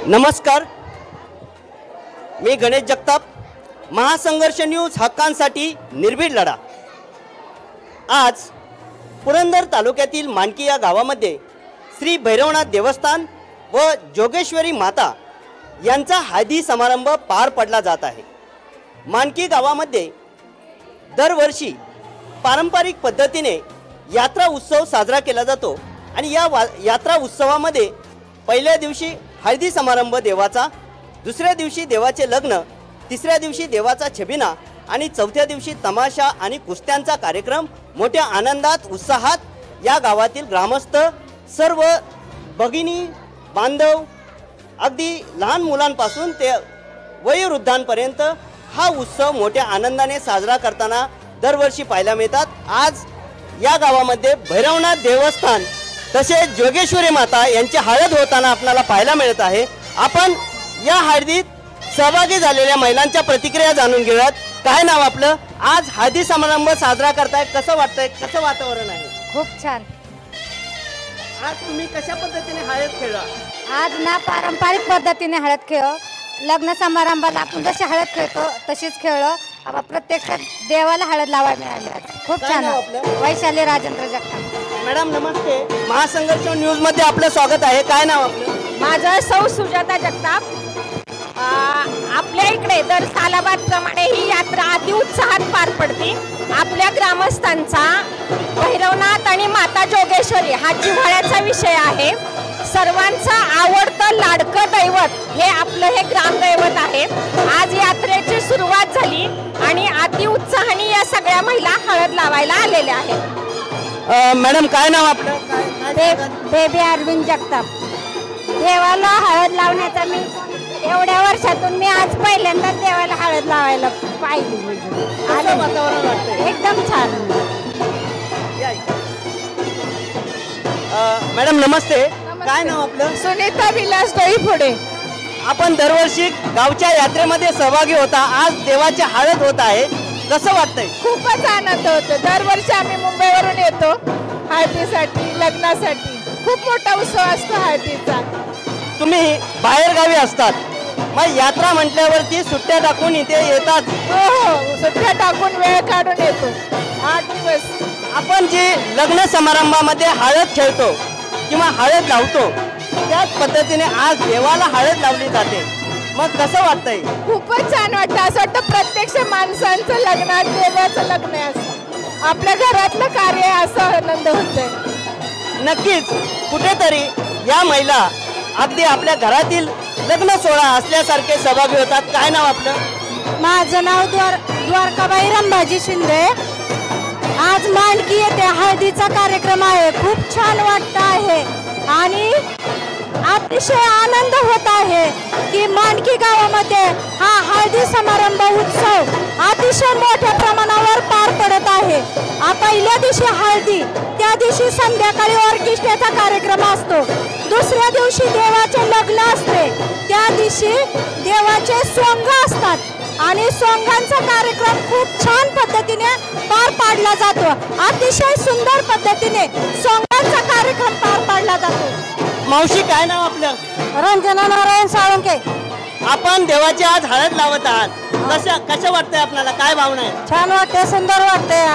नमस्कार, मी गणेश जगताप, महासंघर्ष न्यूज हक्कांसाठी निर्भीड लढा। आज पुरंदर तालुक्यातील मानकी या गावामध्ये श्री भैरवनाथ देवस्थान व जोगेश्वरी माता यांचा हळदी समारंभ पार पडला जात आहे। मानकी गावामध्ये दरवर्षी पारंपरिक पद्धतीने यात्रा उत्सव साजरा केला जातो आणि या यात्रा उत्सवामध्ये पहिल्या दिवशी हळदी समारंभ देवाचा, दुसऱ्या दिवशी देवाचे लग्न, तिसऱ्या दिवशी देवाचा छबिना आणि चौथ्या दिवशी तमाशा आणि कुस्त्यांचा कार्यक्रम मोठ्या आनंदात उत्साहात या गावातील ग्रामस्थ, सर्व भगिनी बांधव, अगदी लहान मुलांपासून ते वयोवृद्धांपर्यंत हा उत्सव मोठ्या आनंदाने साजरा करताना दरवर्षी पाहायला मिळतात। आज या गावामध्ये भैरवनाथ देवस्थान तसेच जोगेश्वरी माता यांची हळद होताना आपल्याला पाहायला मिळत आहे। आपण या हळदीत सहभागी झालेल्या महिलांच्या प्रतिक्रिया जाणून घेऊयात। काय नाव आपलं? आज हळदी समारंभ साजरा करताय, कसं वाटतंय, कसं वातावरण आहे? खूप छान। आज तुम्ही कशा पद्धतीने हळद खेळला? आज ना पारंपरिक पद्धतीने हळद खेळ, लग्न समारंभाला आपण जशी हळद खेळतो तशीच खेळलो। प्रत्यक्ष देवाला हळद लावायला मिळाली। खूप छान। वैशाली राजेंद्र जगताप। मॅडम नमस्ते, महासंघर्ष न्यूज मध्ये आपलं स्वागत आहे। काय नाव आपलं? माझं सौ सुजाता जगताप। आपल्या इकडे दर सालाबादप्रमाणे ही यात्रा अति उत्साहात पार पडते। आपल्या ग्रामस्थांचा भैरवनाथ आणि माता जोगेश्वरी हा जिव्हाळ्याचा विषय आहे। सर्वांचं आवडतं लाडकं दैवत हे आपलं हे ग्रामदैवत आहे। आज यात्रेची सुरुवात झाली आणि अति उत्साहाने या सगळ्या महिला हळद लावायला आलेल्या आहेत। मॅडम काय नाव आपलं? बेबी अरविंद जगताप। देवाला हळद लावण्याचा मी एवढ्या वर्षातून मी आज पहिल्यांदाच देवाला हळद लावायला पाहिली। वातावरण वाटतंय एकदम छान। मॅडम नमस्ते, काय नाव आपलं? सुनीता विलास डोईफोडे। आपण दरवर्षी गावच्या यात्रेमध्ये सहभागी होता, आज देवाची हळद होत आहे, कसं वाटतंय? खूपच आनंद होतो। दरवर्षी आम्ही मुंबईवरून येतो हळदीसाठी, लग्नासाठी। खूप मोठा उत्सव असतो हळदीचा। तुम्ही बाहेर गावी असतात, मग यात्रा म्हटल्यावरती सुट्ट्या टाकून इथे येतात? हो, सुट्ट्या टाकून वेळ काढून येतो। 8 दिवस आपण जे लग्न समारंभामध्ये हळद खेळतो किंवा हळद लावतो त्याच पद्धतीने आज देवाला हळद लावली जाते, मग कसं वाटतंय? खूपच छान वाटतं। असं वाटतं प्रत्यक्ष माणसांचं लग्न देवाचं लग्न आहे, असं आपल्या घरातलं कार्य आहे, असं आनंद होतोय। नक्कीच कुठेतरी या महिला अगदी आपल्या घरातील लग्न सोहळा असल्यासारखे सहभागी होतात। काय नाव आपलं? माझं नाव द्वारकाबाई रंभाजी शिंदे। आज मांडकी येथे हळदीचा कार्यक्रम आहे। खूप छान वाटत आहे आणि अतिशय आनंद होत आहे की मांडकी गावामध्ये हा हळदी समारंभ उत्सव अतिशय मोठ्या प्रमाणावर पार पडत आहे। पहिल्या दिवशी हळदी, त्या दिवशी संध्याकाळी ऑर्केस्ट्राचा कार्यक्रम असतो, दुसऱ्या दिवशी देवाचे लग्न असते, त्या दिवशी देवाचे सोंग असतात आणि सोंगांचा कार्यक्रम खूप छान पद्धतीने पार पाडला जातो। अतिशय सुंदर पद्धतीने सोंगांचा कार्यक्रम पार पाडला जातो। मावशी काय नाव आपलं? रंजना नारायण साळुंके। आपण देवाची आज हळद लावत आहात, कसं वाटतंय आपल्याला? काय भावना आहे? छान वाटते, सुंदर वाटते।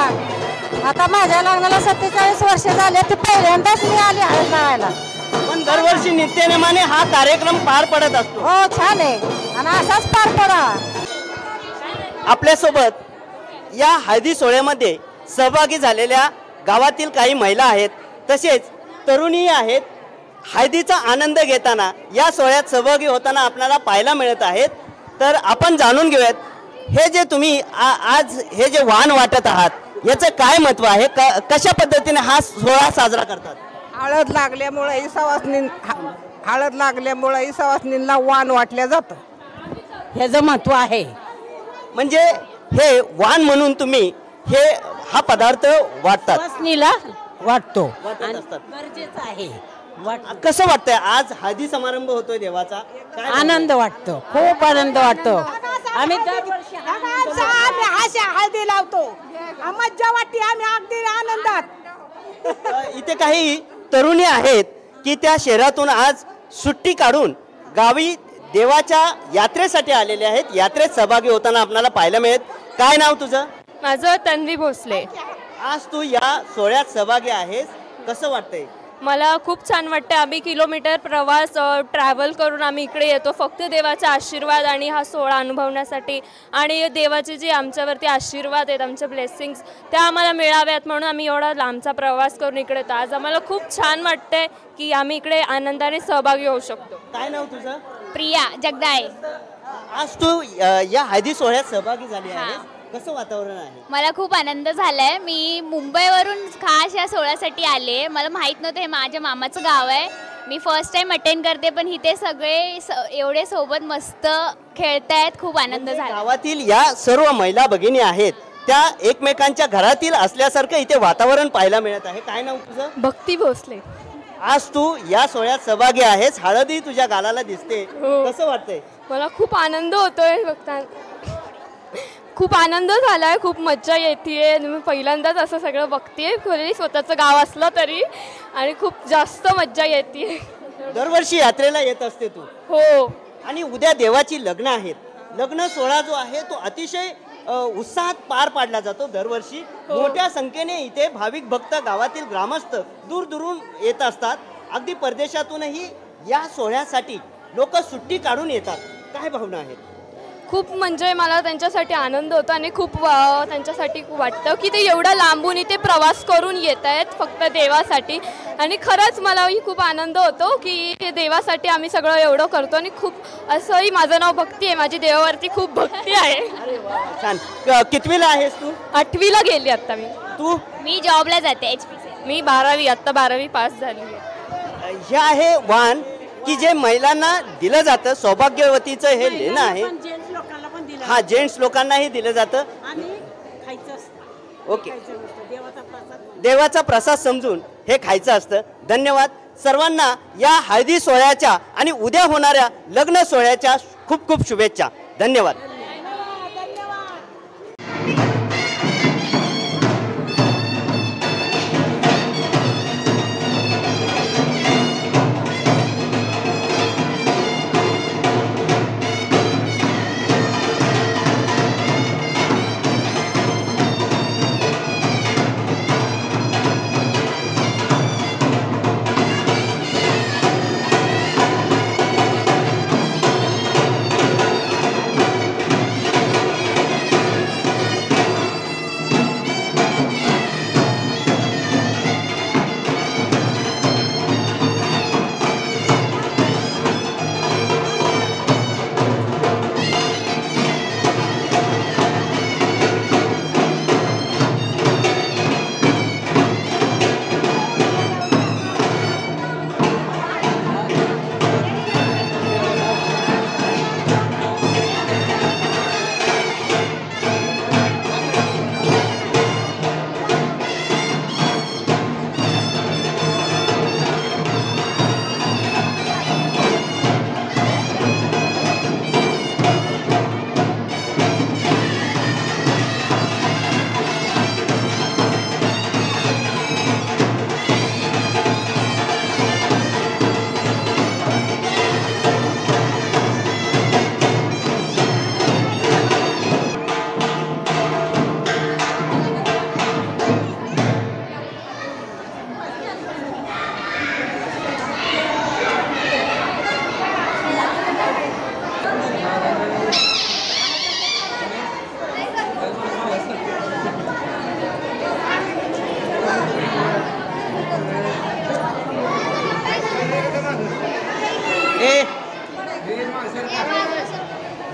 आता माझ्या लग्नाला 47 वर्ष झाले, ते पहिल्यांदाच मी आली हळद लावायला। पण दरवर्षी नित्यनेमाने हा कार्यक्रम पार पडत असतो। हो, छान आहे आणि असाच पार पडावा। आपल्यासोबत या हळदी सोहळ्यामध्ये सहभागी झालेल्या गावातील काही महिला आहेत, तसेच तरुणी आहेत। हळदीचा आनंद घेताना या सोहळ्यात सहभागी होताना आपल्याला पाहायला मिळत आहेत। तर आपण जाणून घेऊयात, हे जे तुम्ही आज हे जे वाण वाटत आहात याचं काय महत्त्व आहे, कशा पद्धतीने हा सोहळा साजरा करतात? हळद लागल्यामुळे सवासनींना वाण वाटल्या जातं, ह्याचं महत्त्व आहे। म्हणजे हे वाण म्हणून तुम्ही हा पदार्थ वाटतात? सवासनीला वाटतो, असतात, गरजेचं आहे। कसं वाटतंय आज हळदी समारंभ होतोय देवाचा? आनंद वाटतो, खूप आनंद वाटतो। आम्ही हळदी लावतो, मज्जा वाटते, आम्ही अगदी आनंदात। इथे काही तरुणी आहेत की त्या शहरातून आज सुट्टी काढून गावी देवाच्या यात्रेसाठी आलेले आहेत. यात्रेत सहभागी होताना आपल्याला पाहायला मिळेल. काय नाव तुझं? माझं तन्वी भोसले. आज तू या सोहळ्यात सहभागी आहेस, कसं वाटतंय? मला खूप छान वाटतं. आम्ही किलोमीटर प्रवास ट्रॅव्हल करून आम्ही इकडे येतो फक्त देवाचा आशीर्वाद आणि हा सोहळा अनुभवण्यासाठी. आणि देवाचे जे आमच्यावरती आशीर्वाद आहेत, आमचे ब्लेसिंग्स, त्या आम्हाला मिळाव्यात म्हणून आम्ही एवढा लांबचा प्रवास करून इकडे येतो. आज आम्हाला खूप छान वाटतंय की आम्ही इकडे आनंदाने सहभागी होऊ शकतो. काय नाव तुझं? प्रिया जगदाळे. आज तू या हळदी सोहळ्यात सहभागी झाली आहेस, कसं वातावरण आहे? मला खूप आनंद झालाय. मी मुंबईवरून खास या सोहळ्यासाठी आले. मला माहीत नव्हतं हे माझ्या मामाचं गाव आहे. मी फर्स्ट टाइम अटेंड करते, पण इथे सगळे एवढे सोबत मस्त खेळतायत. खूप आनंद झाला. गावातील या सर्व महिला भगिनी आहेत, त्या एकमेकांच्या घरातील असल्यासारखं इथे वातावरण पाहायला मिळत आहे. काय नाव तुझं? भक्ती भोसले. आज तू या सोहळ्यात सहभागी आहेस, हळदी तुझ्या गालाला दिसते, कसं वाटतंय? मला खूप आनंद होतोय खूप आनंद झालाय. खूप मज्जा येते. मी पहिल्यांदाच असं सगळं बघतेय, खोली स्वतःचं गाव असलं तरी, आणि खूप जास्त मज्जा येते. दरवर्षी यात्रेला येत असते तू? हो. आणि उद्या देवाची लग्न आहेत. लग्न सोहळा जो आहे तो अतिशय उत्साहात पार पाडला जातो दरवर्षी. मोठ्या संख्येने इथे भाविक भक्त, गावातील ग्रामस्थ दूरदूरून येत असतात. अगदी परदेशातूनही या सोहळ्यासाठी लोक सुट्टी काढून येतात. काय भावना आहेत? खूप म्हणजे मला त्यांच्यासाठी आनंद होतो आणि खूप त्यांच्यासाठी वाटतं की ते एवढं लांबून इथे प्रवास करून येत आहेत फक्त देवासाठी. आणि खरंच मलाही खूप आनंद होतो की देवासाठी आम्ही सगळं एवढं करतो. आणि खूप असंही, माझं नाव भक्ती आहे, माझी देवावरती खूप भक्ती आहे. छान. कितवीला आहेस तू? 8वीला गेली आता मी. तू? मी जॉबला जाते HPC. मी 12वी, आत्ता 12वी पास झाली. हे आहे वाण की जे महिलांना दिलं जातं. सौभाग्यवतीचं हे लेणं आहे. हा, जेंट्स लोकांनाही दिलं जातं. ओके, देवाचा प्रसाद समजून हे खायचं असतं. धन्यवाद सर्वांना या हळदी सोहळ्याच्या आणि उद्या होणाऱ्या लग्न सोहळ्याच्या खूप खूप शुभेच्छा. धन्यवाद.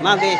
मागे